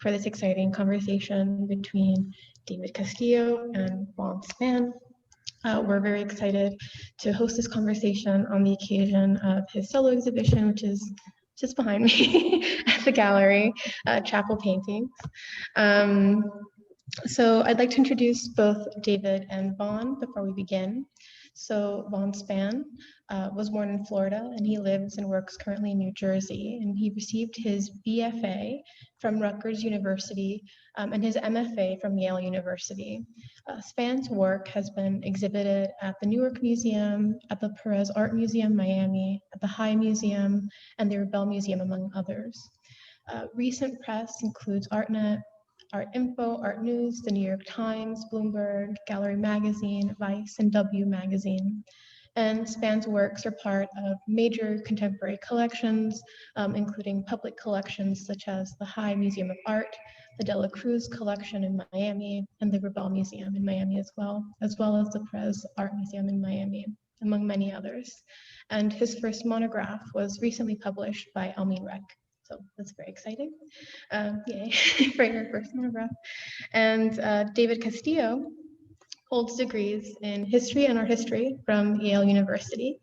for this exciting conversation between David Castillo and Vaughn Spann. We're very excited to host this conversation on the occasion of his solo exhibition, which is just behind me at the gallery, Chapel Paintings. So I'd like to introduce both David and Vaughn before we begin. So Vaughn Spann was born in Florida, and he lives and works currently in New Jersey, and he received his BFA from Rutgers University and his MFA from Yale University. Spann's work has been exhibited at the Newark Museum, at the Perez Art Museum, Miami, at the High Museum, and the Rebel Museum, among others. Recent press includes ArtNet, Art Info, Art News, the New York Times, Bloomberg, Gallery Magazine, Vice, and W Magazine. And Spann's works are part of major contemporary collections, including public collections such as the High Museum of Art, the De La Cruz Collection in Miami, and the Rebel Museum in Miami as well as the Perez Art Museum in Miami, among many others. And his first monograph was recently published by Elmine Reck. So that's very exciting. Yay, for your first monograph. And David Castillo holds degrees in history and art history from Yale University.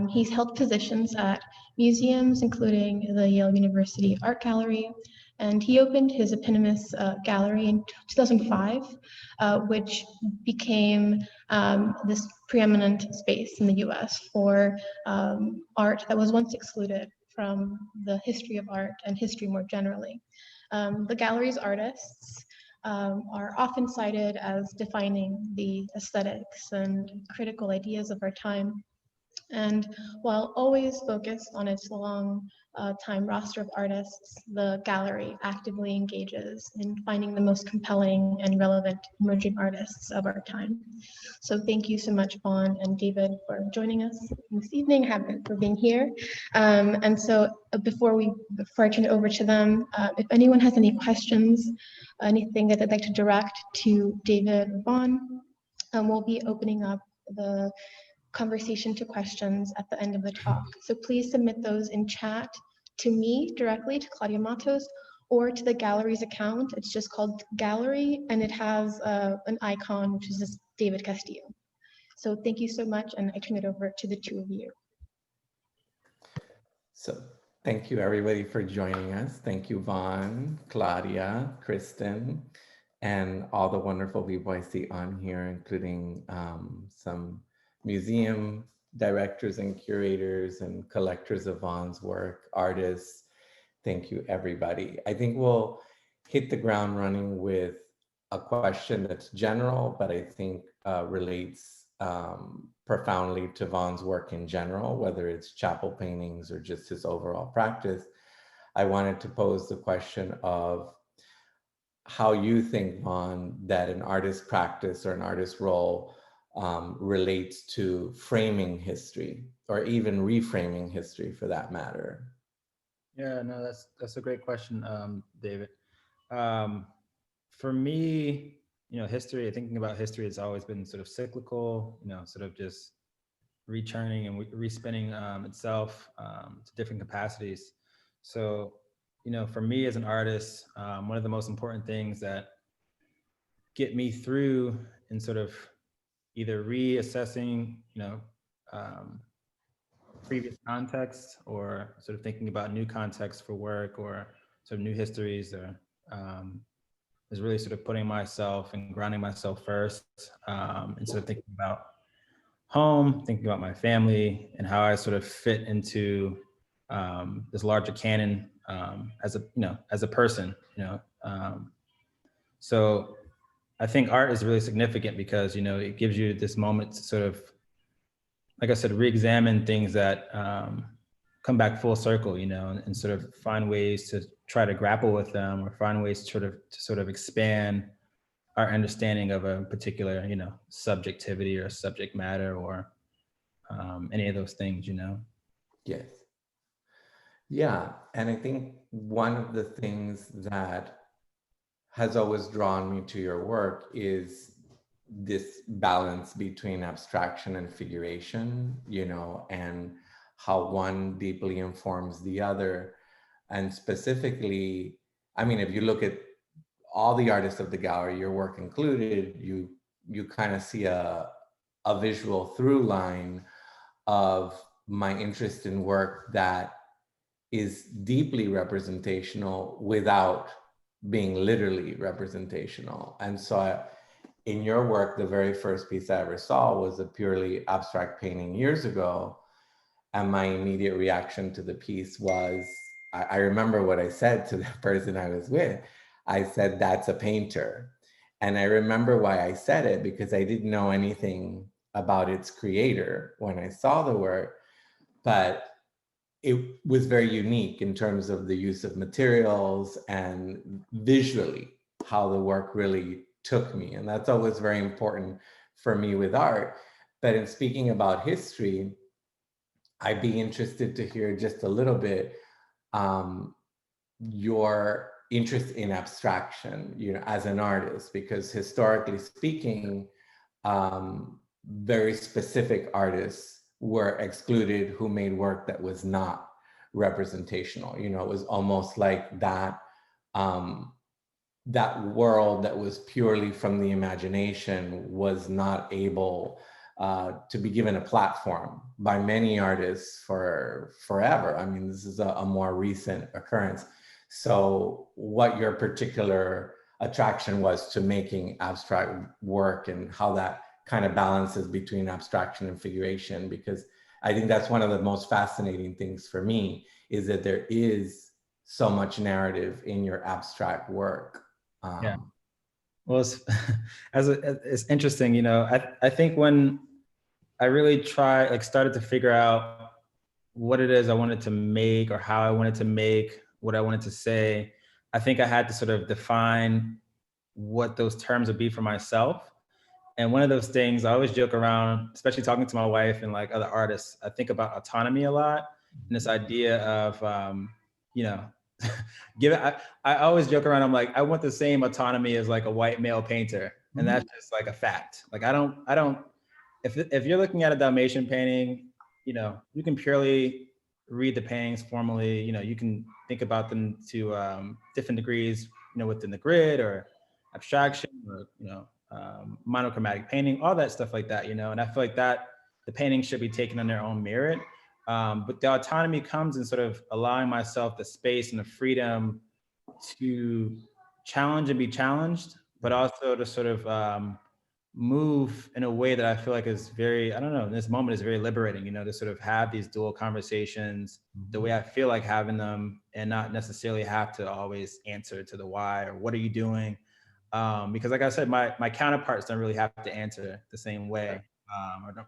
He's held positions at museums, including the Yale University Art Gallery, and he opened his eponymous gallery in 2005, which became this preeminent space in the US for art that was once excluded from the history of art and history more generally. The gallery's artists are often cited as defining the aesthetics and critical ideas of our time. And while always focused on its long time roster of artists, the gallery actively engages in finding the most compelling and relevant emerging artists of our time. So thank you so much, Vaughn and David, for joining us this evening, for being here. And so before I turn it over to them, if anyone has any questions, anything that they'd like to direct to David or Vaughn, we'll be opening up the conversation to questions at the end of the talk. So please submit those in chat to me directly, to Claudia Matos, or to the gallery's account. It's just called Gallery, and it has an icon, which is just David Castillo. So thank you so much, and I turn it over to the two of you. So thank you everybody for joining us. Thank you, Vaughn, Claudia, Kristen, and all the wonderful people I see on here, including some museum directors and curators and collectors of Vaughn's work, artists. Thank you, everybody. I think we'll hit the ground running with a question that's general, but I think relates profoundly to Vaughn's work in general, whether it's chapel paintings or just his overall practice. I wanted to pose the question of how you think, Vaughn, that an artist's practice or an artist's role relates to framing history, or even reframing history for that matter. Yeah, no, that's a great question, David. For me, history, thinking about history has always been sort of cyclical, sort of just returning and respinning itself to different capacities. So, for me as an artist, one of the most important things that get me through in sort of either reassessing, previous contexts, or sort of thinking about new contexts for work, or sort of new histories, or is really sort of putting myself and grounding myself first, and sort of thinking about home, thinking about my family, and how I sort of fit into this larger canon as a person, So I think art is really significant because, it gives you this moment to sort of, like I said, re-examine things that come back full circle, and sort of find ways to try to grapple with them, or find ways to sort of expand our understanding of a particular, subjectivity or subject matter, or any of those things, Yes. Yeah, and I think one of the things that has always drawn me to your work is this balance between abstraction and figuration, and how one deeply informs the other. And specifically, I mean, if you look at all the artists of the gallery, your work included, you kind of see a visual through line of my interest in work that is deeply representational without being literally representational. And so in your work, the very first piece I ever saw was a purely abstract painting years ago. And my immediate reaction to the piece was, I remember what I said to the person I was with. I said, that's a painter. And I remember why I said it, because I didn't know anything about its creator when I saw the work, but it was very unique in terms of the use of materials and visually how the work really took me. And that's always very important for me with art. But in speaking about history, I'd be interested to hear just a little bit your interest in abstraction, as an artist, because historically speaking, very specific artists were excluded who made work that was not representational. It was almost like that that world that was purely from the imagination was not able to be given a platform by many artists for forever. I mean, this is a more recent occurrence. So what your particular attraction was to making abstract work and how that kind of balances between abstraction and figuration, because I think that's one of the most fascinating things for me, is that there is so much narrative in your abstract work. Yeah. Well, it's interesting, I think when I really started to figure out what it is I wanted to make or how I wanted to make what I wanted to say, I think I had to sort of define what those terms would be for myself. And one of those things, I always joke around, especially talking to my wife and like other artists, I think about autonomy a lot, and this idea of, I always joke around, I'm like, I want the same autonomy as like a white male painter. And that's just like a fact. Like, I don't, if you're looking at a Dalmatian painting, you can purely read the paintings formally, you can think about them to different degrees, within the grid or abstraction or, monochromatic painting, all that stuff like that, and I feel like that the painting should be taken on their own merit. But the autonomy comes in sort of allowing myself the space and the freedom to challenge and be challenged, but also to sort of move in a way that I feel like is very, I don't know, in this moment is very liberating, to sort of have these dual conversations the way I feel like having them, and not necessarily have to always answer to the why or what are you doing? Because like I said, my counterparts don't really have to answer the same way,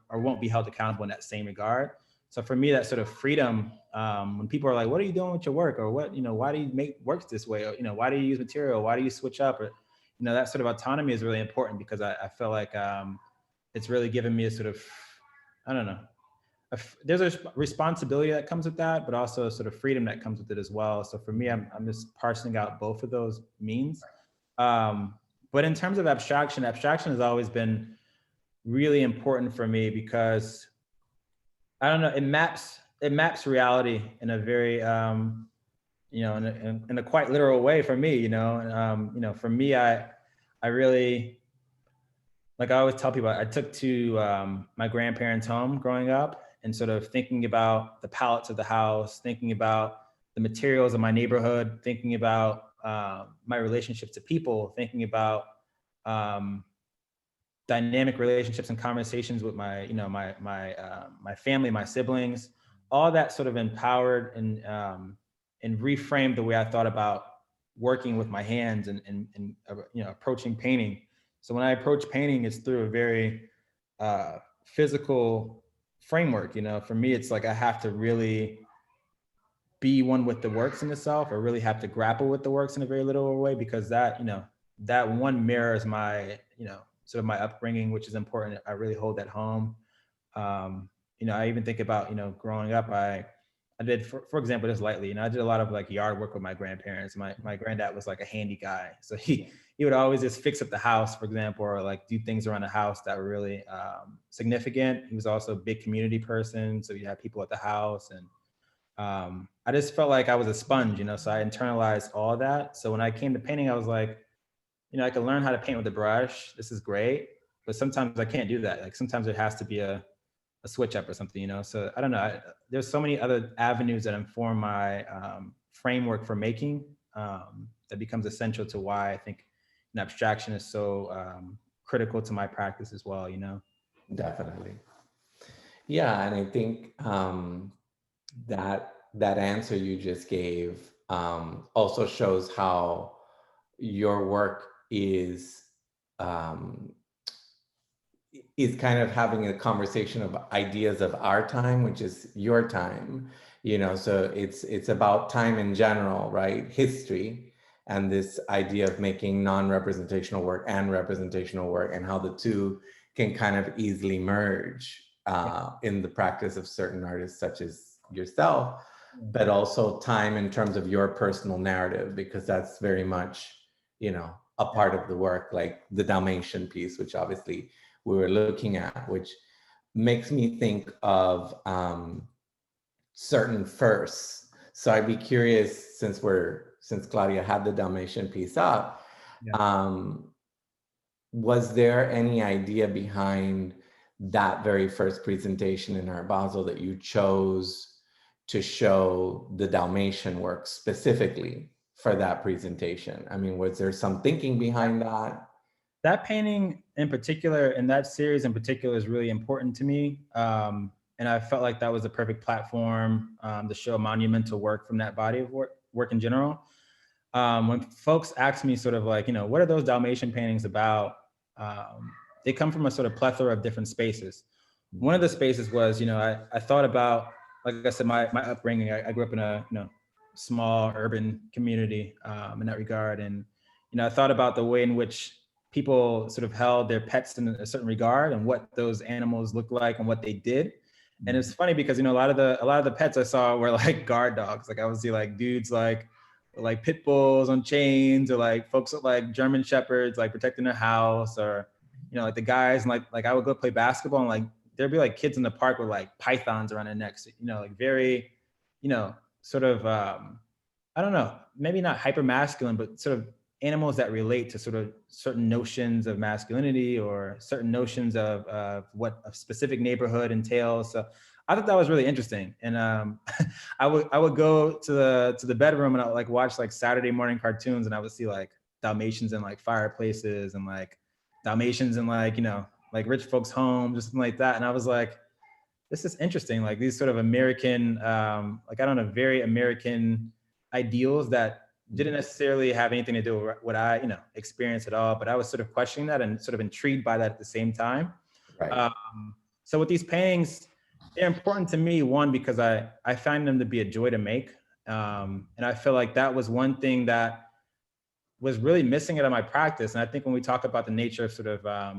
or won't be held accountable in that same regard. So for me, that sort of freedom, when people are like, what are you doing with your work? Or what, why do you make works this way? Or, why do you use material? Why do you switch up? Or, that sort of autonomy is really important, because I feel like it's really given me a sort of, I don't know, there's a responsibility that comes with that, but also a sort of freedom that comes with it as well. So for me, I'm just parsing out both of those means. But in terms of abstraction has always been really important for me, because I don't know, it maps reality in a very, in a quite literal way for me, for me, I really, like I always tell people, I took to my grandparents' home growing up, and sort of thinking about the palettes of the house, thinking about the materials of my neighborhood, thinking about my relationships to people, thinking about dynamic relationships and conversations with my, my family, my siblings, all that sort of empowered and reframed the way I thought about working with my hands and approaching painting. So when I approach painting, it's through a very physical framework. For me, it's like I have to really be one with the works in itself, or really have to grapple with the works in a very literal way, because that, that one mirrors my, sort of my upbringing, which is important. I really hold that home. I even think about, growing up, I did, for example, just lightly, I did a lot of like yard work with my grandparents. My granddad was like a handy guy. So he would always just fix up the house, for example, or like do things around the house that were really significant. He was also a big community person. So you had people at the house, and I just felt like I was a sponge, you know, so I internalized all that. So when I came to painting, I was like, you know, I can learn how to paint with a brush. This is great. But sometimes I can't do that. Like sometimes there has to be a switch up or something, you know? So I don't know. There's so many other avenues that inform my framework for making that becomes essential to why I think an abstraction is so critical to my practice as well, you know? Definitely. Yeah, and I think that answer you just gave also shows how your work um, is kind of having a conversation of ideas of our time, which is your time, you know. So it's about time in general, right? History, and this idea of making non-representational work and representational work, and how the two can kind of easily merge in the practice of certain artists such as yourself, but also time in terms of your personal narrative, because that's very much, you know, a part of the work, like the Dalmatian piece, which obviously we were looking at, which makes me think of certain firsts. So I'd be curious, since Claudia had the Dalmatian piece up, was there any idea behind that very first presentation in Art Basel that you chose to show the Dalmatian work specifically for that presentation? I mean, was there some thinking behind that? That painting in particular, and that series in particular, is really important to me. And I felt like that was the perfect platform to show monumental work from that body of work in general. When folks ask me sort of like, you know, what are those Dalmatian paintings about? They come from a sort of plethora of different spaces. One of the spaces was, you know, I thought about, like I said, my upbringing. I grew up in a, you know, small urban community in that regard. And, you know, I thought about the way in which people sort of held their pets in a certain regard and what those animals looked like and what they did. And it's funny because, you know, a lot of the pets I saw were like guard dogs. Like I would see like dudes like pit bulls on chains, or like folks with like German shepherds like protecting their house, or, you know, like the guys, and like I would go play basketball and like there'd be like kids in the park with like pythons around their necks, you know, like very, you know, sort of I don't know, maybe not hyper masculine, but sort of animals that relate to sort of certain notions of masculinity or certain notions of what a specific neighborhood entails. So I thought that was really interesting. And I would go to the bedroom and I would like watch like Saturday morning cartoons, and I would see like Dalmatians in like fireplaces and like Dalmatians in like, you know, like rich folks' homes or something like that. And I was like, this is interesting. Like these sort of American, like, I don't know, very American ideals that didn't necessarily have anything to do with what I, you know, experienced at all. But I was sort of questioning that and sort of intrigued by that at the same time. Right. So with these paintings, they're important to me, one, because I find them to be a joy to make. And I feel like that was one thing that was really missing out of my practice. And I think when we talk about the nature of sort of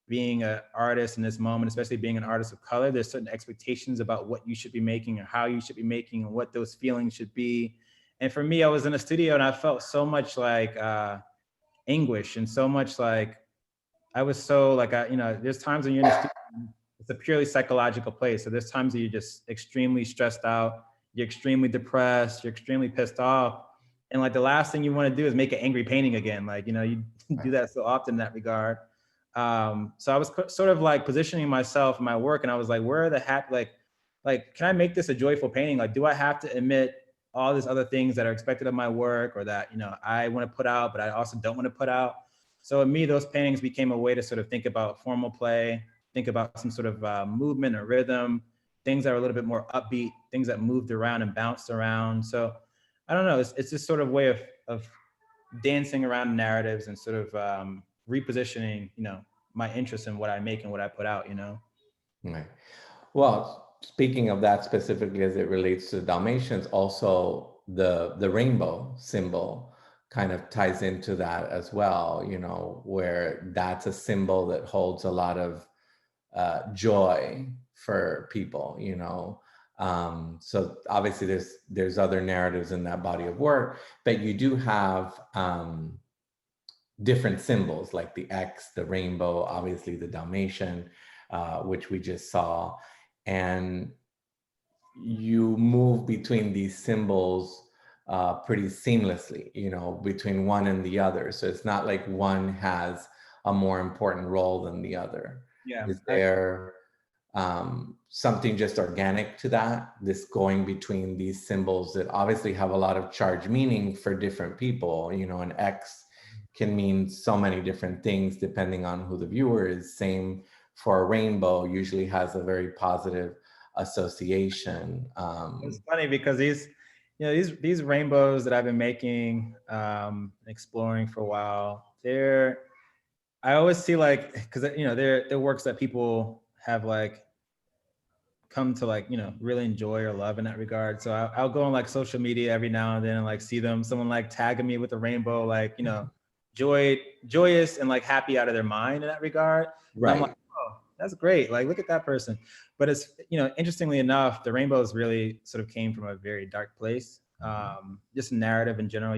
being an artist in this moment, especially being an artist of color, there's certain expectations about what you should be making or how you should be making and what those feelings should be. And for me, I was in a studio and I felt so much like anguish and so much like, I was so like, you know, there's times when you're in the studio, it's a purely psychological place. So there's times that you're just extremely stressed out, you're extremely depressed, you're extremely pissed off. And like the last thing you want to do is make an angry painting again. Like, you know, you do that so often in that regard. So I was sort of like positioning myself in my work, and I was like, where are the like, can I make this a joyful painting? Like, do I have to emit all these other things that are expected of my work, or that, you know, I want to put out, but I also don't want to put out? So in me, those paintings became a way to sort of think about formal play, think about some sort of movement or rhythm, things that are a little bit more upbeat, things that moved around and bounced around. So I don't know, it's this sort of way of dancing around narratives and sort of repositioning, you know, my interest in what I make and what I put out, you know? Right. Well, speaking of that specifically as it relates to Dalmatians, also the rainbow symbol kind of ties into that as well, you know, where that's a symbol that holds a lot of joy for people, you know. So obviously there's other narratives in that body of work, but you do have different symbols like the X, the rainbow, obviously the Dalmatian, which we just saw. And you move between these symbols pretty seamlessly, between one and the other. So it's not like one has a more important role than the other. Yeah. Is there something just organic to that, this going between these symbols that obviously have a lot of charged meaning for different people? An X can mean so many different things depending on who the viewer is. Same for a rainbow, usually has a very positive association. It's funny because these rainbows that I've been making, exploring for a while, I always see like, because they're works that people have like come to like really enjoy or love in that regard. So I'll go on like social media every now and then and like see someone like tagging me with a rainbow, like joyous and like happy out of their mind in that regard. Right. And I'm like, oh, that's great. Like, look at that person. But it's interestingly enough, the rainbows really sort of came from a very dark place. Just narrative in general.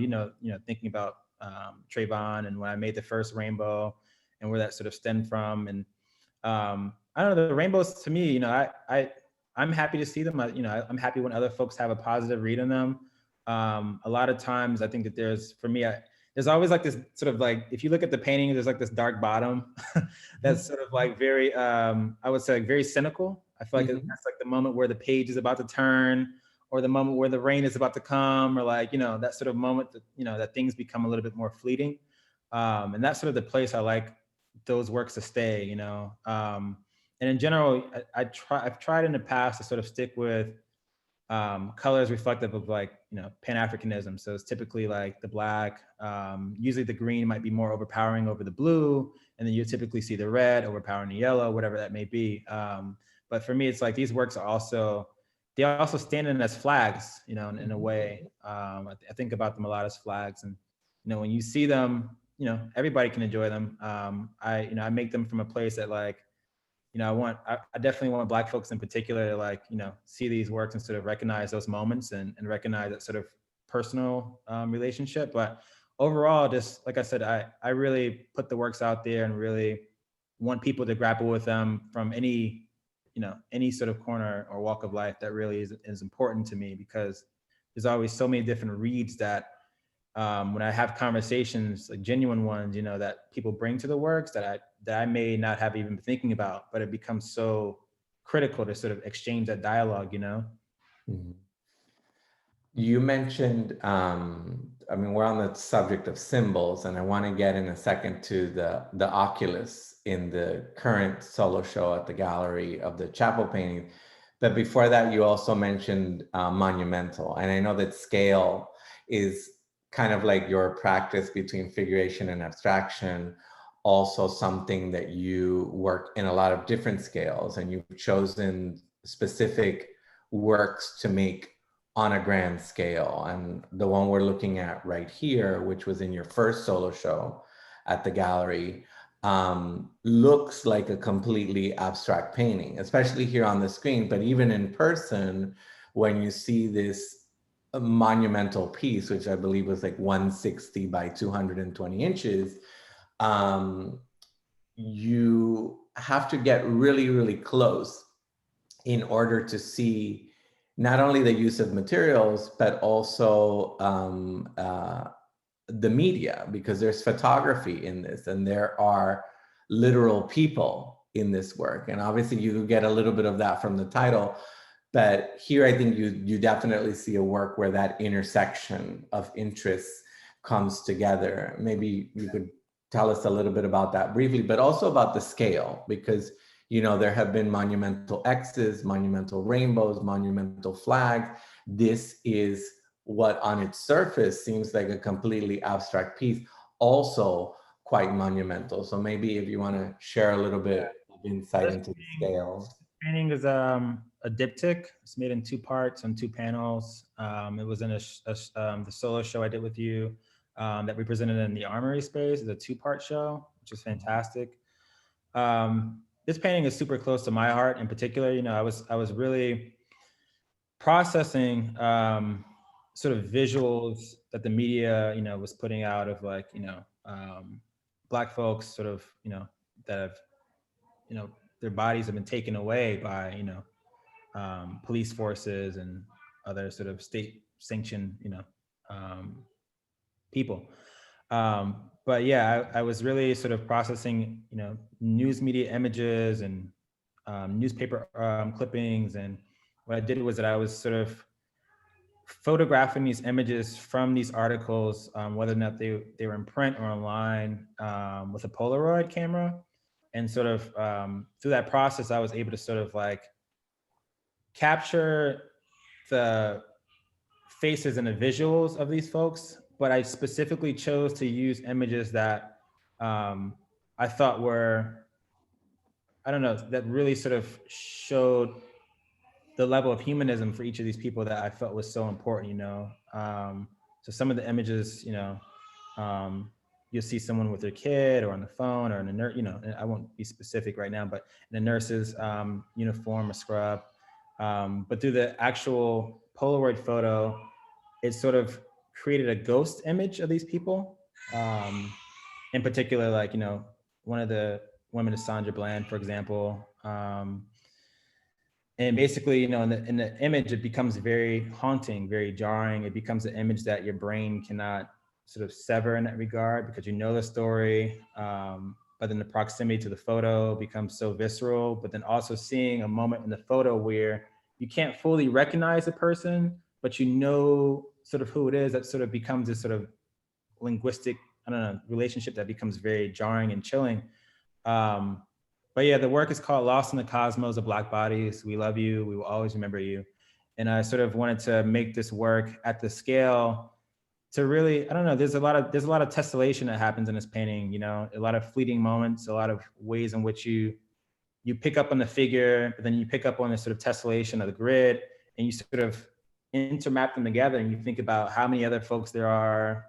Thinking about Trayvon and when I made the first rainbow and where that sort of stemmed from. And I don't know, the rainbows to me, I'm happy to see them. I'm happy when other folks have a positive read on them. A lot of times I think that there's always like this sort of like, if you look at the painting, there's like this dark bottom that's sort of like very, I would say like very cynical. I feel like that's like the moment where the page is about to turn, or the moment where the rain is about to come, or like, that sort of moment that, that things become a little bit more fleeting. And that's sort of the place I like those works to stay, and in general, I've tried in the past to sort of stick with colors reflective of like, Pan-Africanism. So it's typically like the black, usually the green might be more overpowering over the blue, and then you typically see the red overpowering the yellow, whatever that may be. But for me, it's like these works they also stand in as flags, in a way. I think about them a lot as flags, and when you see them, everybody can enjoy them. I make them from a place that like, I definitely want Black folks in particular to like, see these works and sort of recognize those moments and recognize that sort of personal relationship. But overall, just like I said, I really put the works out there and really want people to grapple with them from any sort of corner or walk of life. That really is important to me, because there's always so many different reads that when I have conversations, like genuine ones, that people bring to the works that I may not have even been thinking about, but it becomes so critical to sort of exchange that dialogue, You mentioned, we're on the subject of symbols, and I want to get in a second to the oculus in the current solo show at the gallery of the chapel painting. But before that, you also mentioned monumental. And I know that scale is kind of like your practice between figuration and abstraction, also something that you work in a lot of different scales, and you've chosen specific works to make on a grand scale. And the one we're looking at right here, which was in your first solo show at the gallery, looks like a completely abstract painting, especially here on the screen. But even in person, when you see this monumental piece, which I believe was like 160 by 220 inches, you have to get really, really close in order to see not only the use of materials, but also the media, because there's photography in this, and there are literal people in this work. And obviously you get a little bit of that from the title, but here I think you definitely see a work where that intersection of interests comes together. Maybe you could tell us a little bit about that briefly, but also about the scale, because there have been monumental X's, monumental rainbows, monumental flags. This is what on its surface seems like a completely abstract piece, also quite monumental. So maybe if you want to share a little bit of insight into the scale. Painting is a diptych. It's made in 2 parts on 2 panels. It was in the solo show I did with you that we presented in the Armory space. It's a 2-part show, which is fantastic. This painting is super close to my heart in particular. I was really processing sort of visuals that the media, was putting out of like, Black folks sort of, that have, their bodies have been taken away by, police forces and other sort of state sanctioned, people. But yeah, I was really sort of processing, news media images and newspaper clippings. And what I did was that I was sort of photographing these images from these articles, whether or not they were in print or online, with a Polaroid camera. And sort of through that process, I was able to sort of like capture the faces and the visuals of these folks, but I specifically chose to use images that I thought were, I don't know, that really sort of showed the level of humanism for each of these people that I felt was so important, So some of the images, you'll see someone with their kid or on the phone or in a nurse, and I won't be specific right now, but in a nurse's uniform or scrub. But through the actual Polaroid photo, it sort of created a ghost image of these people. In particular, like, one of the women is Sandra Bland, for example. And basically, in the image, it becomes very haunting, very jarring. It becomes an image that your brain cannot sort of sever in that regard because you know the story. But then the proximity to the photo becomes so visceral. But then also seeing a moment in the photo where you can't fully recognize the person, but you know sort of who it is, that sort of becomes this sort of linguistic, I don't know, relationship that becomes very jarring and chilling. But yeah, the work is called Lost in the Cosmos of Black Bodies. We love you. We will always remember you. And I sort of wanted to make this work at the scale to really, I don't know, there's a lot of tessellation that happens in this painting, a lot of fleeting moments, a lot of ways in which you pick up on the figure, but then you pick up on this sort of tessellation of the grid, and you sort of intermap them together, and you think about how many other folks there are,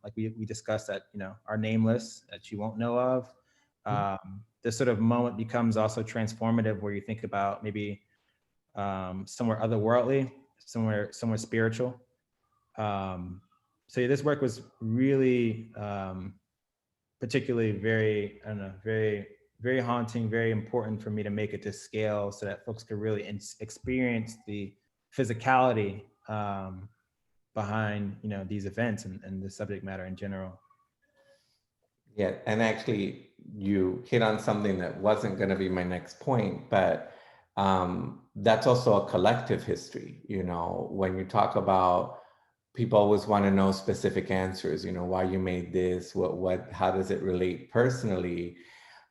like we discussed, that are nameless, that you won't know of. This sort of moment becomes also transformative, where you think about maybe somewhere otherworldly, somewhere spiritual. So yeah, this work was really particularly very, I don't know, very, very haunting, very important for me to make it to scale so that folks could really experience the physicality behind, these events and the subject matter in general. Yeah, and actually you hit on something that wasn't going to be my next point, but that's also a collective history. When you talk about, people always want to know specific answers, why you made this, how does it relate personally?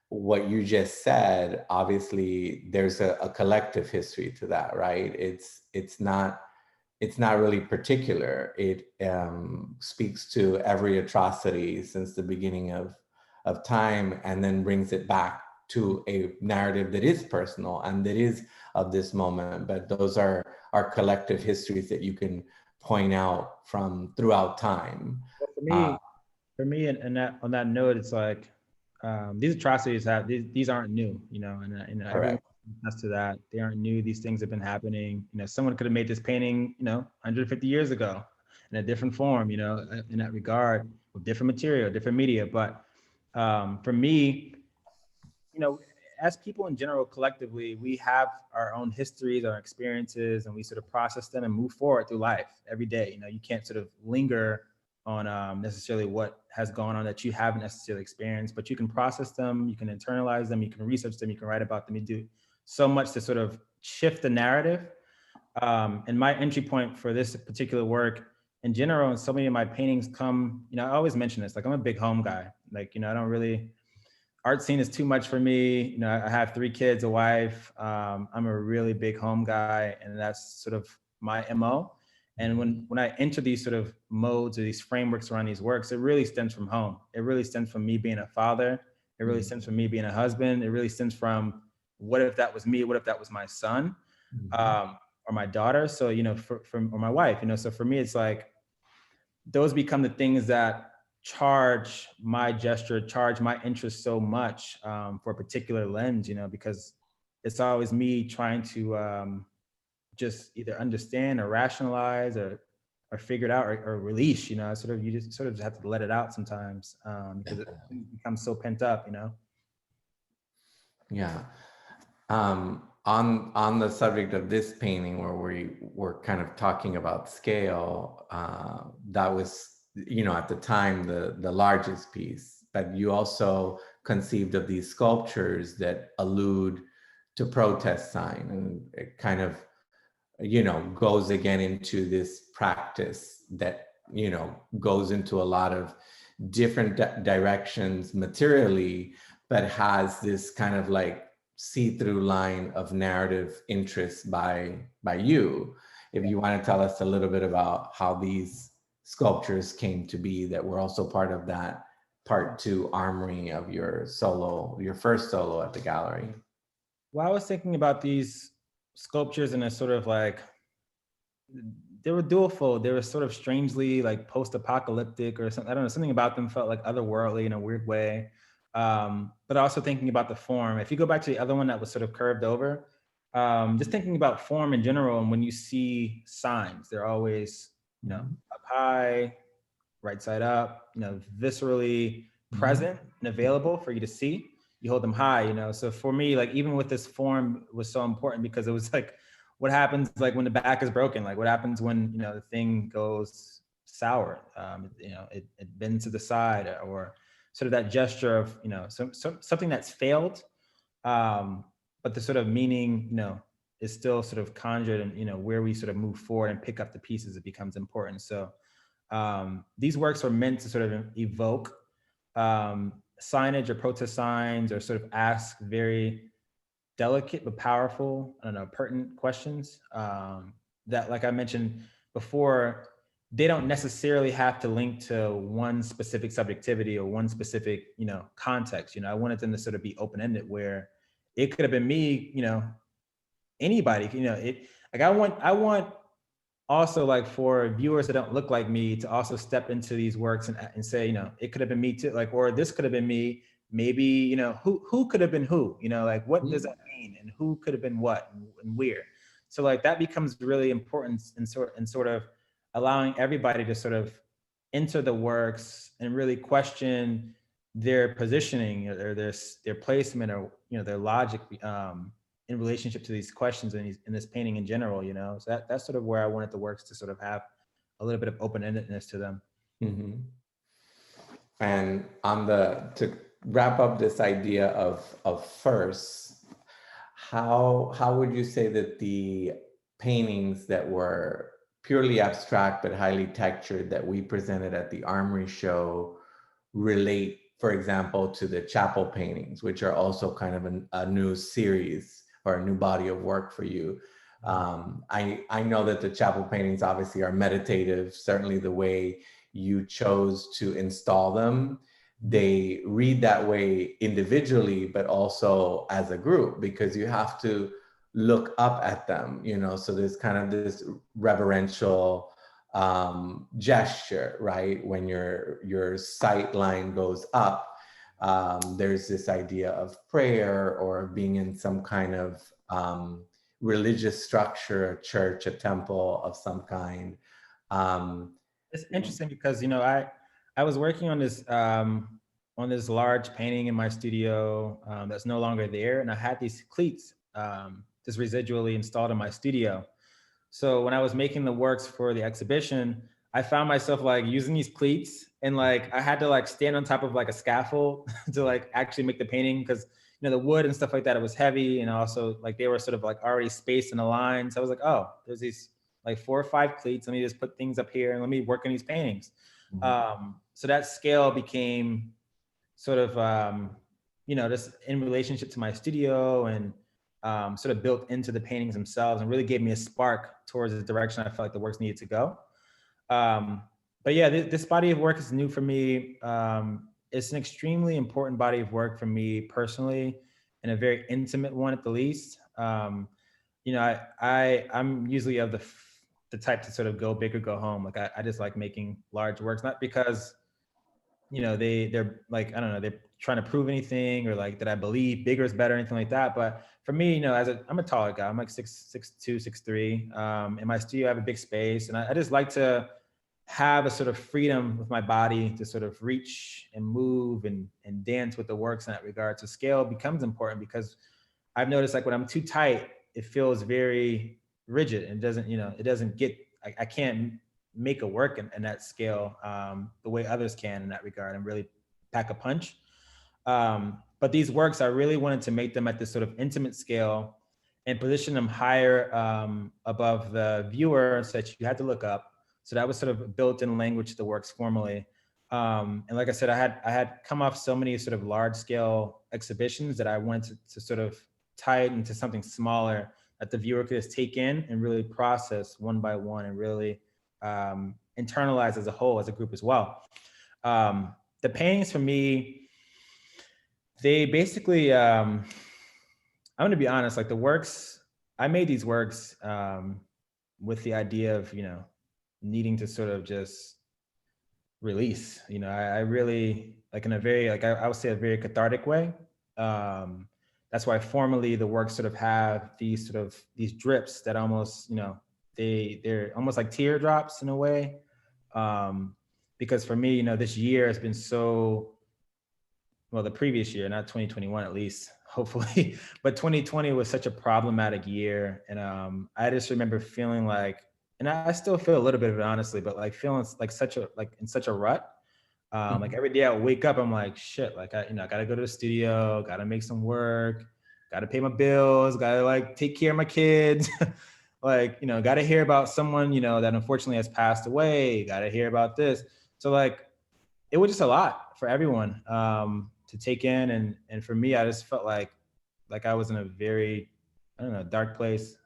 What you just said, obviously there's a collective history to that, right? It's not really particular. It speaks to every atrocity since the beginning of time, and then brings it back to a narrative that is personal and that is of this moment. But those are our collective histories that you can point out from throughout time. Well, for me, and on that note, it's like these atrocities these aren't new, and everyone has to that. They aren't new. These things have been happening. Someone could have made this painting, 150 years ago in a different form, in that regard, with different material, different media. But for me, as people in general, collectively, we have our own histories, our experiences, and we sort of process them and move forward through life every day. You can't sort of linger on necessarily what has gone on that you haven't necessarily experienced, but you can process them, you can internalize them, you can research them, you can write about them. You do so much to sort of shift the narrative. And my entry point for this particular work in general, and so many of my paintings come, I always mention this, like I'm a big home guy. Like, I don't really, art scene is too much for me. I have 3 kids, a wife. I'm a really big home guy, and that's sort of my MO. And when I enter these sort of modes or these frameworks around these works, it really stems from home. It really stems from me being a father. It really stems from me being a husband. It really stems from, what if that was me? What if that was my son, or my daughter? So, or my wife, so for me, it's like, those become the things that charge my gesture, charge my interest so much for a particular lens, because it's always me trying to just either understand or rationalize or figure it out or release, you just sort of have to let it out sometimes because it becomes so pent up, Yeah. on the subject of this painting, where we were kind of talking about scale, that was, at the time, the largest piece. But you also conceived of these sculptures that allude to protest sign, and it kind of, goes again into this practice that, goes into a lot of different directions materially, but has this kind of like see-through line of narrative interest by you. If you want to tell us a little bit about how these sculptures came to be, that were also part of that part 2 armory of your first solo at the gallery. Well, I was thinking about these sculptures in a sort of like, they were dualfold. They were sort of strangely like post-apocalyptic or something. I don't know, something about them felt like otherworldly in a weird way. But also thinking about the form. If you go back to the other one that was sort of curved over, just thinking about form in general, and when you see signs, they're always, up high, right side up, viscerally present and available for you to see. You hold them high, So for me, like even with this form was so important, because it was like, what happens like when the back is broken? Like what happens when, the thing goes sour? It bends to the side, or sort of that gesture of, something that's failed, but the sort of meaning, is still sort of conjured, and, where we sort of move forward and pick up the pieces, it becomes important. So these works are meant to sort of evoke signage or protest signs, or sort of ask very delicate but powerful, pertinent questions that, like I mentioned before, they don't necessarily have to link to one specific subjectivity or one specific, context. I wanted them to sort of be open-ended, where it could have been me, anybody, like I want also, like, for viewers that don't look like me to also step into these works and say, it could have been me too, like, or this could have been me. Maybe, who could have been who, like, what does that mean, and who could have been what, and where. So like that becomes really important in sort of allowing everybody to sort of enter the works and really question their positioning, or their placement, or their logic in relationship to these questions in this painting in general. So that's sort of where I wanted the works to sort of have a little bit of open-endedness to them. Mm-hmm. And to wrap up this idea of first, how would you say that the paintings that were purely abstract but highly textured that we presented at the Armory show relate, for example, to the chapel paintings, which are also kind of a new series or a new body of work for you? I know that the chapel paintings obviously are meditative, certainly the way you chose to install them. They read that way individually, but also as a group, because you have to look up at them, so there's kind of this reverential gesture, right? When your sight line goes up, there's this idea of prayer, or being in some kind of religious structure, a church, a temple of some kind. It's interesting because, I was working on this large painting in my studio that's no longer there, and I had these cleats just residually installed in my studio. So when I was making the works for the exhibition, I found myself like using these cleats, and like I had to like stand on top of like a scaffold to like actually make the painting, because the wood and stuff like that, it was heavy, and also like they were sort of like already spaced in a line. So I was like, oh, there's these like 4 or 5 cleats. Let me just put things up here and let me work on these paintings. So that scale became sort of just in relationship to my studio, and sort of built into the paintings themselves, and really gave me a spark towards the direction I felt like the works needed to go. But yeah, this body of work is new for me. It's an extremely important body of work for me personally, and a very intimate one at the least. I'm usually of the type to sort of go big or go home. Like I just like making large works, not because they're like, I don't know, they're trying to prove anything, or like that I believe bigger is better or anything like that. But for me, I'm a taller guy. I'm like 6'2", 6'3". In my studio, I have a big space, and I just like to have a sort of freedom with my body to sort of reach and move and dance with the works in that regard. So scale becomes important, because I've noticed like when I'm too tight, it feels very rigid and doesn't, it doesn't get, I can't make a work in that scale the way others can in that regard and really pack a punch. But these works, I really wanted to make them at this sort of intimate scale and position them higher above the viewer so that you had to look up. So that was sort of built in language to the works formally. And like I said, I had come off so many sort of large scale exhibitions that I wanted to sort of tie it into something smaller that the viewer could just take in and really process one by one and really internalize as a whole, as a group as well. The paintings for me, they basically, I'm gonna be honest, like the works, I made these works with the idea of, needing to sort of just release, I really, like in a very, like I would say a very cathartic way. That's why formally the works sort of have these drips that almost, they're almost like teardrops in a way. Because for me, this year has been so, well, the previous year, not 2021 at least, hopefully, but 2020 was such a problematic year. And I just remember feeling like, and I still feel a little bit of it honestly, but like feeling like in such a rut. Like every day I wake up, I'm like, shit, like I gotta go to the studio, gotta make some work, gotta pay my bills, gotta like take care of my kids. Like, gotta hear about someone, that unfortunately has passed away, gotta hear about this. So like, it was just a lot for everyone to take in. And for me, I just felt like I was in a very, I don't know, dark place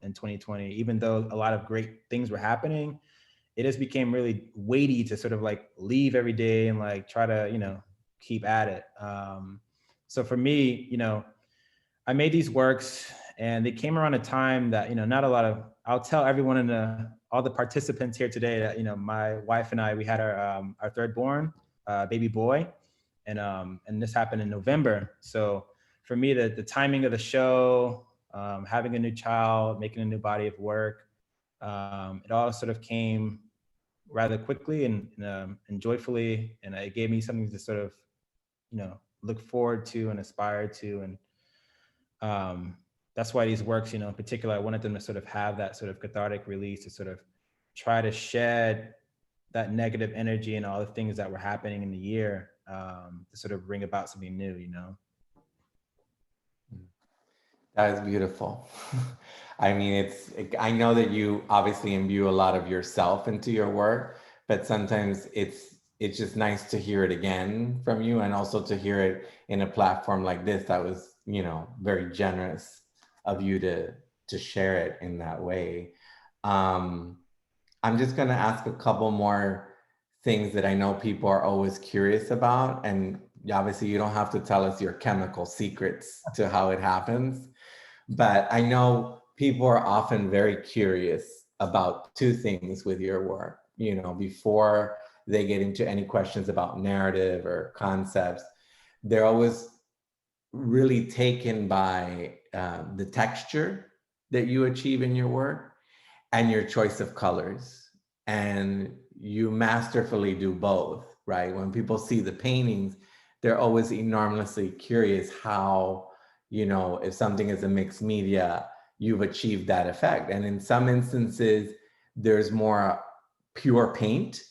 in 2020, even though a lot of great things were happening. It just became really weighty to sort of like leave every day and like try to, keep at it. So for me, I made these works and they came around a time that, not a lot of, I'll tell everyone all the participants here today that, my wife and I, we had our third born baby boy. And this happened in November. So for me, the timing of the show, having a new child, making a new body of work, it all sort of came rather quickly and joyfully, and it gave me something to sort of, look forward to and aspire to, and that's why these works, in particular, I wanted them to sort of have that sort of cathartic release to sort of try to shed that negative energy and all the things that were happening in the year to sort of bring about something new, That is beautiful. I mean, I know that you obviously imbue a lot of yourself into your work, but sometimes it's just nice to hear it again from you, and also to hear it in a platform like this that was, very generous of you to share it in that way. I'm just going to ask a couple more things that I know people are always curious about, and obviously you don't have to tell us your chemical secrets to how it happens. But I know people are often very curious about two things with your work, before they get into any questions about narrative or concepts. They're always really taken by the texture that you achieve in your work and your choice of colors. And you masterfully do both, right? When people see the paintings, they're always enormously curious how, if something is a mixed media, you've achieved that effect. And in some instances, there's more pure paint.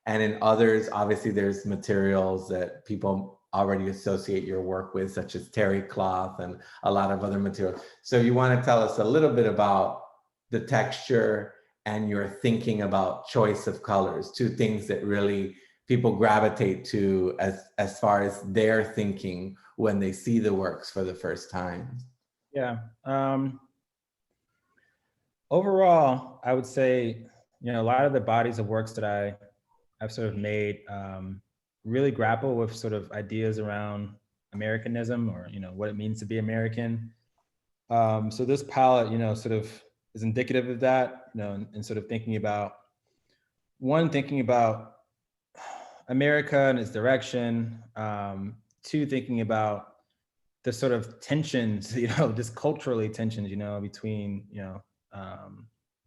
And in others, obviously, there's materials that people already associate your work with, such as terry cloth and a lot of other materials. So you want to tell us a little bit about the texture and your thinking about choice of colors, two things that really people gravitate to as far as their thinking when they see the works for the first time. Yeah. Overall, I would say, a lot of the bodies of works that I've sort of made really grapple with sort of ideas around Americanism, or, what it means to be American. So this palette, sort of is indicative of that, and sort of thinking about America and its direction. Two, thinking about the sort of tensions, just culturally tensions, between,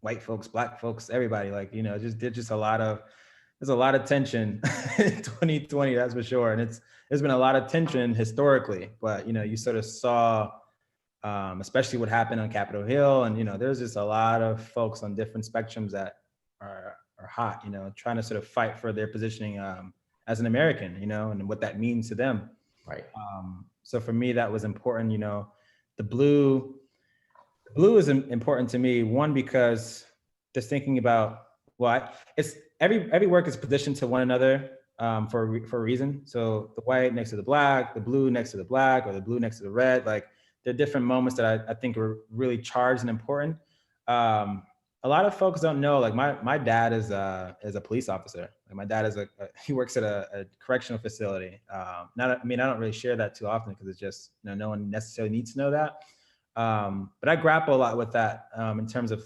white folks, black folks, everybody, like, there's a lot of tension in 2020, that's for sure. And there's been a lot of tension historically, but, you sort of saw especially what happened on Capitol Hill. And, there's just a lot of folks on different spectrums that are hot, trying to sort of fight for their positioning as an American, and what that means to them. Right. So for me, that was important. The blue is important to me. One, because just thinking about, it's every work is positioned to one another for a reason. So the white next to the black, the blue next to the black, or the blue next to the red, like there are different moments that I think are really charged and important. A lot of folks don't know, like my dad is a police officer. Like my dad is he works at a correctional facility. I don't really share that too often because it's just, no one necessarily needs to know that. But I grapple a lot with that in terms of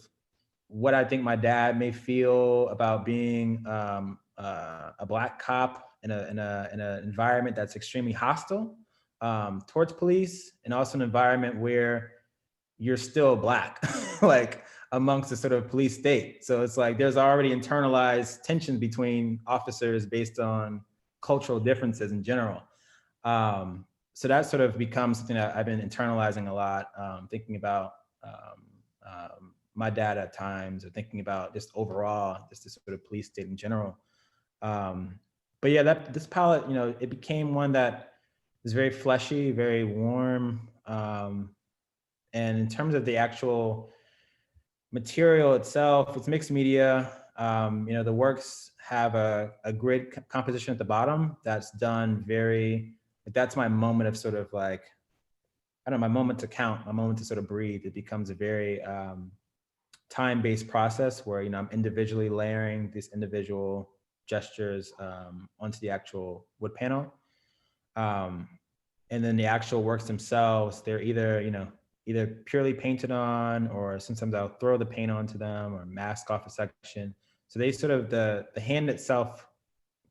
what I think my dad may feel about being a Black cop in an environment that's extremely hostile towards police, and also an environment where you're still Black, like amongst the sort of police state. So it's like there's already internalized tension between officers based on cultural differences in general. So that sort of becomes something that I've been internalizing a lot, thinking about my dad at times, or thinking about just overall, just this sort of police state in general. But yeah, this palette, it became one that is very fleshy, very warm. And in terms of the actual material itself, it's mixed media. The works have a grid composition at the bottom that's done that's my moment of sort of like, I don't know, my moment to count, my moment to sort of breathe. It becomes a very time-based process where, I'm individually layering these individual gestures onto the actual wood panel. And then the actual works themselves, they're either purely painted on, or sometimes I'll throw the paint onto them or mask off a section. So they sort of, the hand itself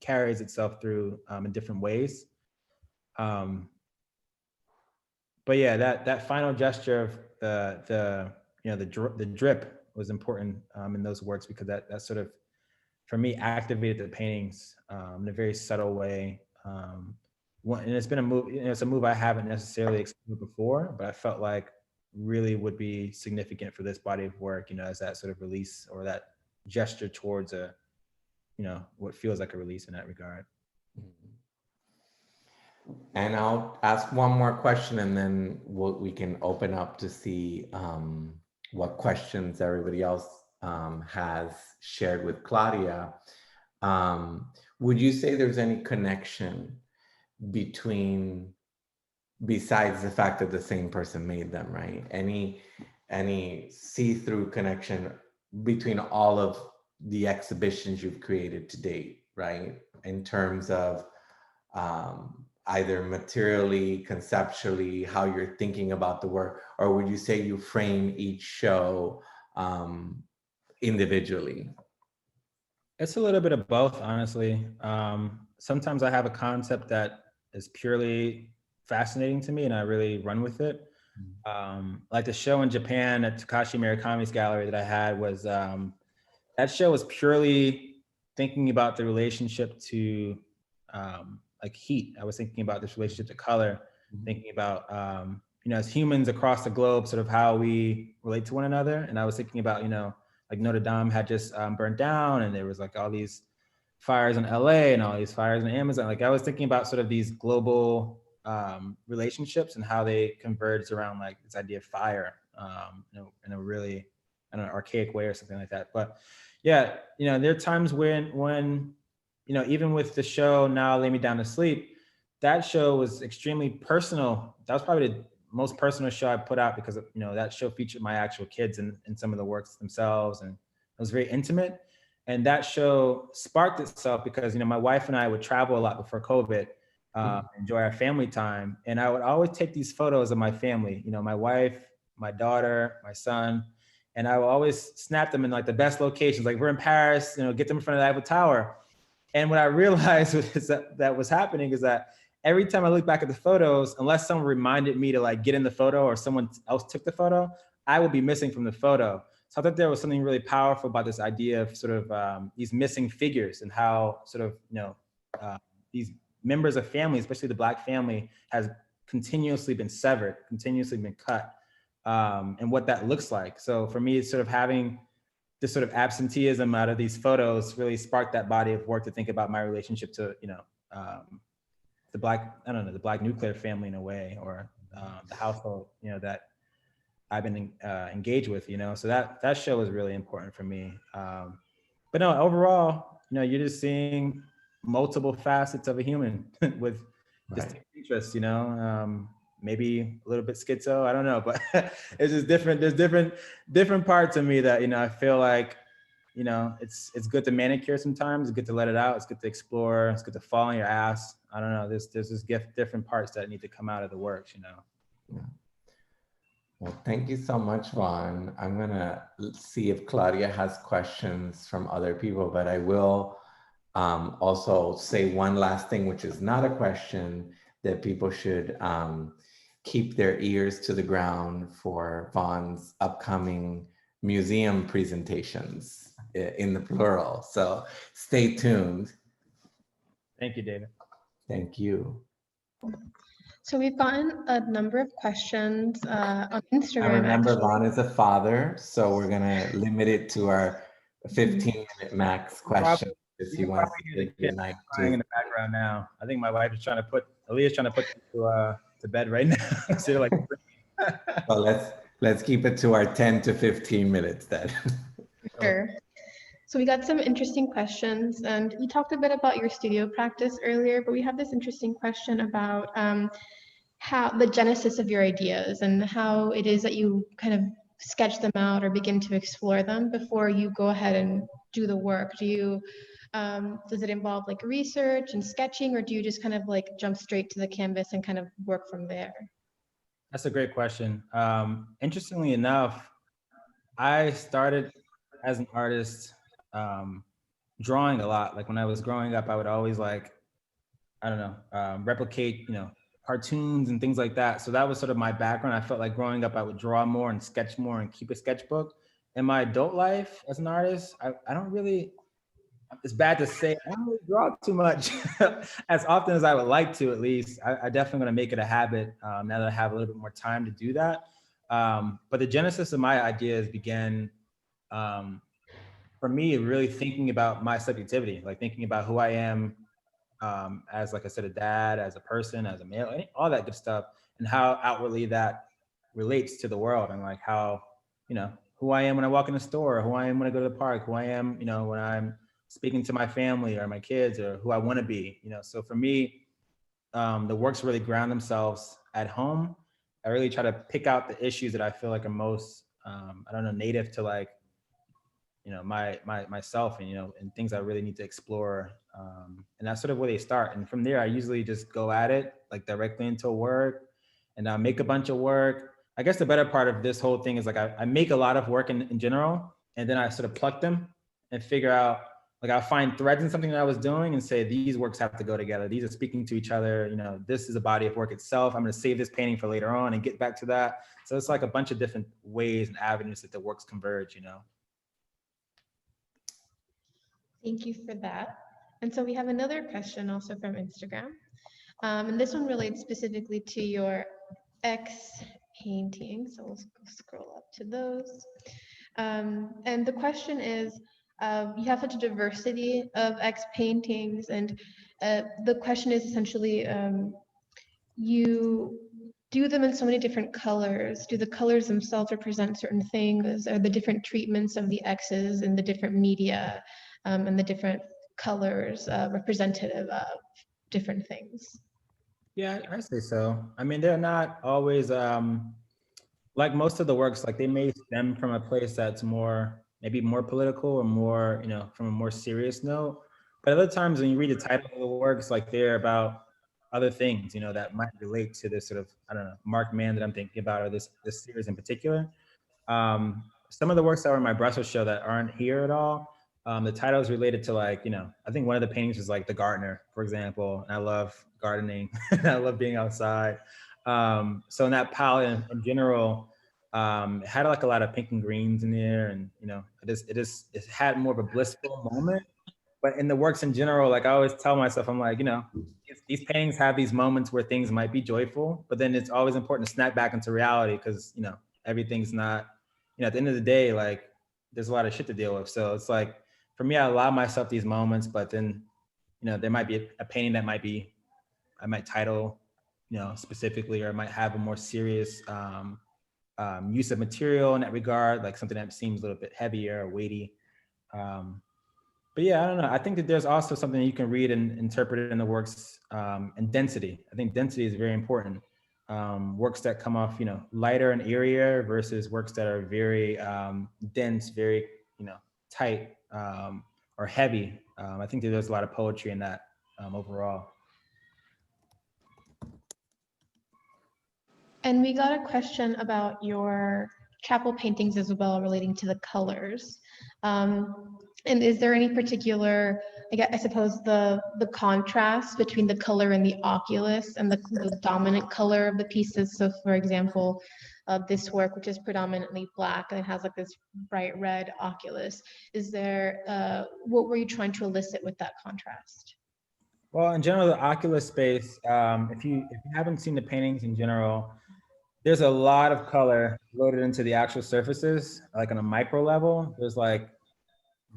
carries itself through in different ways. But yeah, that final gesture of the drip was important in those works, because that sort of, for me, activated the paintings in a very subtle way. And it's been a move, it's a move I haven't necessarily explored before, but I felt like really would be significant for this body of work, as that sort of release, or that gesture towards what feels like a release in that regard. And I'll ask one more question, and then we can open up to see what questions everybody else has shared with Claudia. Would you say there's any connection besides the fact that the same person made them, right? Any see-through connection between all of the exhibitions you've created to date, right? In terms of either materially, conceptually, how you're thinking about the work, or would you say you frame each show individually? It's a little bit of both, honestly. Sometimes I have a concept that is purely fascinating to me and I really run with it. Like the show in Japan at Takashi Murakami's gallery that I had was, that show was purely thinking about the relationship to like heat. I was thinking about this relationship to color, thinking about, as humans across the globe, sort of how we relate to one another. And I was thinking about, like Notre Dame had just burnt down, and there was like all these fires in LA and all these fires in Amazon. Like I was thinking about sort of these global relationships and how they converge around like this idea of fire in a really, I don't know, archaic way or something like that. But yeah, there are times when even with the show Now Lay Me Down to Sleep, that show was extremely personal. That was probably the most personal show I put out, because that show featured my actual kids in some of the works themselves, and it was very intimate. And that show sparked itself because my wife and I would travel a lot before COVID, enjoy our family time, and I would always take these photos of my family, my wife, my daughter, my son, and I would always snap them in like the best locations. Like we're in Paris, get them in front of the Eiffel Tower. And what I realized was that was happening is that every time I look back at the photos, unless someone reminded me to like get in the photo or someone else took the photo, I would be missing from the photo. So I thought there was something really powerful about this idea of sort of these missing figures, and how sort of, these members of family, especially the Black family, has continuously been severed, continuously been cut and what that looks like. So for me, it's sort of having this sort of absenteeism out of these photos really sparked that body of work to think about my relationship to, the Black nuclear family in a way, or the household, that I've been engaged with, so that show was really important for me. But no, overall, you're just seeing multiple facets of a human with distinct interests, maybe a little bit schizo, I don't know, but it's just different. There's different parts of me that, I feel like, it's good to manicure sometimes. It's good to let it out. It's good to explore. It's good to fall on your ass. I don't know. There's just different parts that need to come out of the works, Yeah. Well, thank you so much, Vaughn. I'm gonna see if Claudia has questions from other people, but I will also say one last thing, which is not a question, that people should keep their ears to the ground for Vaughn's upcoming museum presentations, in the plural. So stay tuned. Thank you, David. Thank you. So we've gotten a number of questions on Instagram. I remember actually. Vaughn is a father, so we're gonna limit it to our 15-minute max question. If you want to give your night crying in the background now. I think my wife is Aaliyah's trying to put to bed right now. So like, well, let's keep it to our 10 to 15 minutes then. Sure. So we got some interesting questions, and you talked a bit about your studio practice earlier, but we have this interesting question about how the genesis of your ideas and how it is that you kind of sketch them out or begin to explore them before you go ahead and do the work. Do you does it involve like research and sketching, or do you just kind of like jump straight to the canvas and kind of work from there? That's a great question. Interestingly enough, I started as an artist drawing a lot. Like when I was growing up, I would always replicate, cartoons and things like that. So that was sort of my background. I felt like growing up, I would draw more and sketch more and keep a sketchbook. In my adult life as an artist, I don't really, it's bad to say, I don't really draw too much as often as I would like to, at least. I definitely want to make it a habit now that I have a little bit more time to do that. But the genesis of my ideas began for me, really thinking about my subjectivity, like thinking about who I am as, like I said, a dad, as a person, as a male, all that good stuff, and how outwardly that relates to the world, and like how, who I am when I walk in the store, who I am when I go to the park, who I am, when I'm speaking to my family or my kids, or who I want to be, So for me, the works really ground themselves at home. I really try to pick out the issues that I feel like are most, native to like, myself, and things I really need to explore. And that's sort of where they start. And from there, I usually just go at it like directly into work, and I make a bunch of work. I guess the better part of this whole thing is like, I make a lot of work in general, and then I sort of pluck them and figure out, like I'll find threads in something that I was doing and say, these works have to go together. These are speaking to each other. This is a body of work itself. I'm going to save this painting for later on and get back to that. So it's like a bunch of different ways and avenues that the works converge, Thank you for that. And so we have another question also from Instagram. And this one relates specifically to your X paintings. So we'll scroll up to those. And the question is, you have such a diversity of X paintings, and the question is essentially, you do them in so many different colors. Do the colors themselves represent certain things? Are the different treatments of the X's in the different media and the different colors representative of different things? Yeah, I say so. I mean, they're not always like most of the works, like they may stem from a place that's maybe more political or more, from a more serious note. But other times when you read the title of the works, like they're about other things, that might relate to this sort of, Mark Man that I'm thinking about, or this series in particular. Some of the works that were in my Brussels show that aren't here at all, the title is related to like, I think one of the paintings was like The Gardener, for example. And I love gardening. I love being outside. So in that palette in general, it had like a lot of pink and greens in there, and it had more of a blissful moment. But in the works in general, like I always tell myself, I'm like, these paintings have these moments where things might be joyful, but then it's always important to snap back into reality, because everything's not, at the end of the day, like there's a lot of shit to deal with. So it's like, for me, I allow myself these moments, but then, there might be a painting that I might title, specifically, or I might have a more serious use of material in that regard, like something that seems a little bit heavier or weighty. But yeah, I don't know. I think that there's also something you can read and interpret in the works, and density. I think density is very important. Works that come off, lighter and airier versus works that are very dense, very, tight, or heavy. I think that there's a lot of poetry in that overall. And we got a question about your chapel paintings as well, relating to the colors. And is there any particular, I suppose, the contrast between the color in the oculus and the dominant color of the pieces? So for example, this work, which is predominantly black and it has like this bright red oculus, is there, what were you trying to elicit with that contrast? Well, in general, the oculus space, if you haven't seen the paintings in general, there's a lot of color loaded into the actual surfaces, like on a micro level. There's like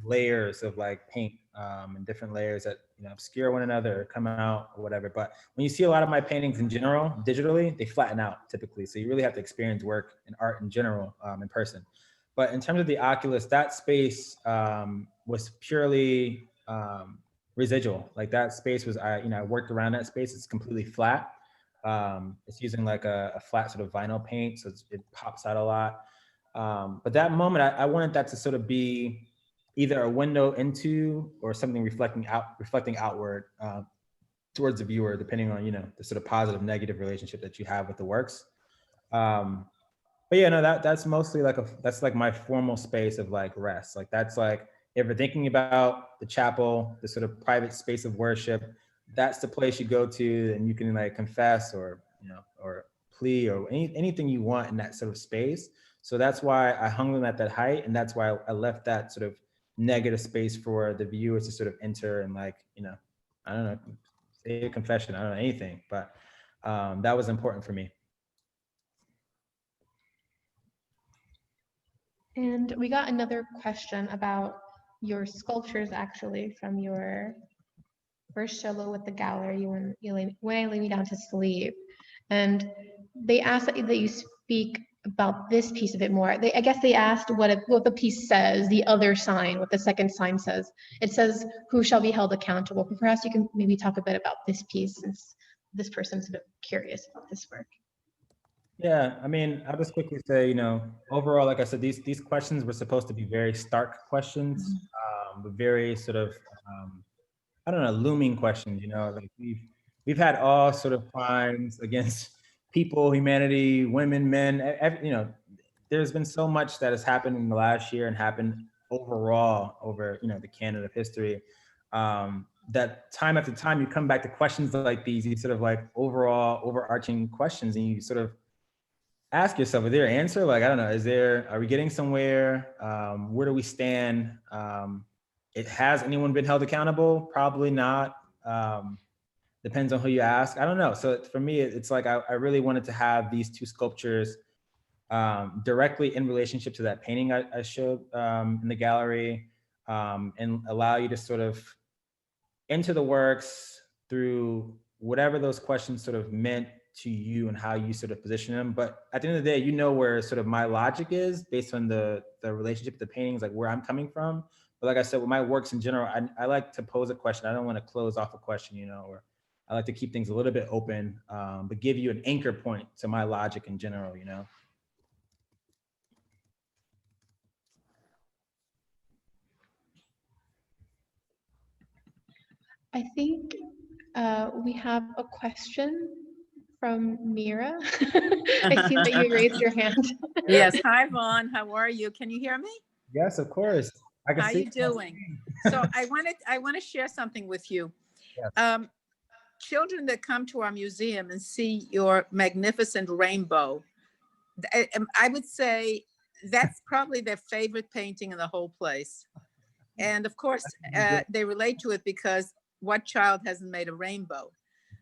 layers of like paint, and different layers that obscure one another or come out or whatever. But when you see a lot of my paintings in general, digitally, they flatten out typically. So you really have to experience work and art in general, in person. But in terms of the oculus, that space was purely residual. Like that space was, I worked around that space. It's completely flat. It's using like a flat sort of vinyl paint, so it pops out a lot. But that moment, I wanted that to sort of be either a window into or something reflecting outward towards the viewer, depending on the sort of positive, negative relationship that you have with the works. But yeah, no, that's mostly that's like my formal space of like rest. Like that's like, if you're thinking about the chapel, the sort of private space of worship, that's the place you go to and you can like confess or or plea or anything you want in that sort of space. So that's why I hung them at that height, and that's why I left that sort of negative space for the viewers to sort of enter and like, I don't know, say a confession, I don't know, anything, but that was important for me. And we got another question about your sculptures, actually, from your first solo with the gallery, When I Lay Me Down to Sleep. And they asked that you speak about this piece a bit more. I guess they asked what the piece says, the other sign, what the second sign says. It says, "Who shall be held accountable?" But perhaps you can maybe talk a bit about this piece, since this person's a bit curious about this work. Yeah, I mean, I'll just quickly say, overall, like I said, these questions were supposed to be very stark questions, but very sort of, I don't know, looming questions. Like we've had all sort of crimes against people, humanity, women, men. There's been so much that has happened in the last year and happened overall over the canon of history. That time after time you come back to questions like these, sort of like overall overarching questions, and you sort of ask yourself, is there an answer? Like, I don't know, are we getting somewhere? Where do we stand? Has anyone been held accountable? Probably not. Depends on who you ask. I don't know. So for me, it's like, I really wanted to have these two sculptures directly in relationship to that painting I showed in the gallery, and allow you to sort of enter the works through whatever those questions sort of meant to you and how you sort of position them. But at the end of the day, where sort of my logic is based on the relationship to the paintings, like where I'm coming from. But like I said, with my works in general, I like to pose a question. I don't want to close off a question, or I like to keep things a little bit open, but give you an anchor point to my logic in general, I think we have a question from Mira. I see that you raised your hand. Yes. Hi, Vaughn. How are you? Can you hear me? Yes, of course. I can How see you doing? So I want to share something with you. Yes. Children that come to our museum and see your magnificent rainbow, I would say that's probably their favorite painting in the whole place. And of course, they relate to it because what child hasn't made a rainbow?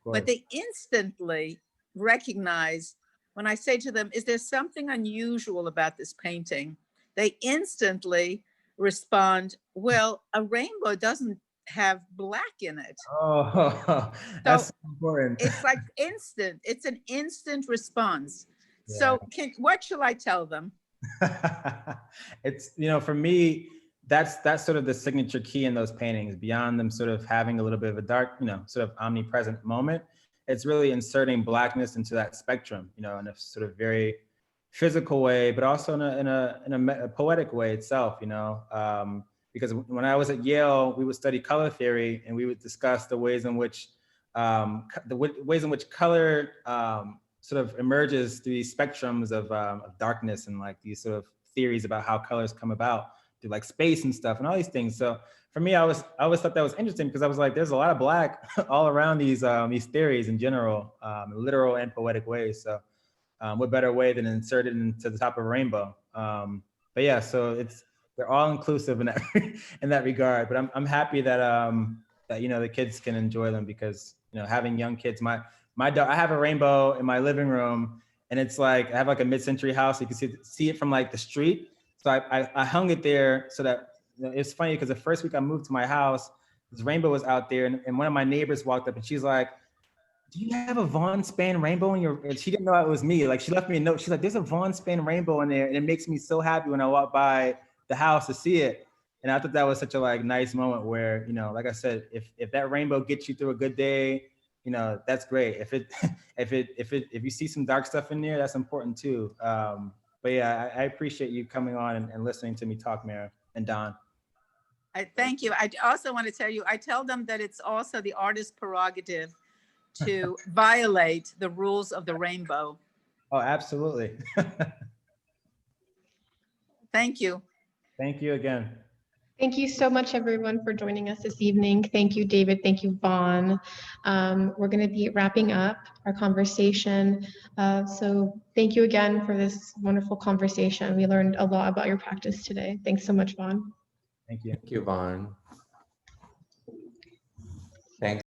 But they instantly recognize when I say to them, is there something unusual about this painting? They instantly respond, well, a rainbow doesn't have black in it. Oh, that's so important. It's like instant. It's an instant response. Yeah. So what shall I tell them? It's, you know, for me, that's sort of the signature key in those paintings, beyond them sort of having a little bit of a dark, you know, sort of omnipresent moment. It's really inserting blackness into that spectrum, you know, in a sort of very physical way, but also in a poetic way itself, you know. Because when I was at Yale, we would study color theory, and we would discuss the ways in which color sort of emerges through these spectrums of darkness, and like these sort of theories about how colors come about through like space and stuff and all these things. So for me, I always thought that was interesting, because I was like, there's a lot of black all around these theories in general, literal and poetic ways. So what better way than insert it into the top of a rainbow? But yeah, so they're all inclusive in that in that regard. But I'm happy that that, you know, the kids can enjoy them, because, you know, having young kids, I have a rainbow in my living room, and it's like, I have like a mid-century house. You can see it from like the street. So I hung it there so that, you know, it's funny, because the first week I moved to my house, this rainbow was out there, and one of my neighbors walked up, and she's like, do you have a Vaughn Spann rainbow in your, and she didn't know it was me. Like, she left me a note. She's like, there's a Vaughn Spann rainbow in there, and it makes me so happy when I walk by the house to see it. And I thought that was such a like nice moment where, you know, like I said, if that rainbow gets you through a good day, you know, that's great. If you see some dark stuff in there, that's important too. But yeah, I appreciate you coming on and listening to me talk, Mara and Don. Thank you. I also want to tell you, I tell them that it's also the artist's prerogative to violate the rules of the rainbow. Oh, absolutely. Thank you. Thank you again. Thank you so much, everyone, for joining us this evening. Thank you, David. Thank you, Vaughn. We're going to be wrapping up our conversation. So thank you again for this wonderful conversation. We learned a lot about your practice today. Thanks so much, Vaughn. Thank you. Thank you, Vaughn.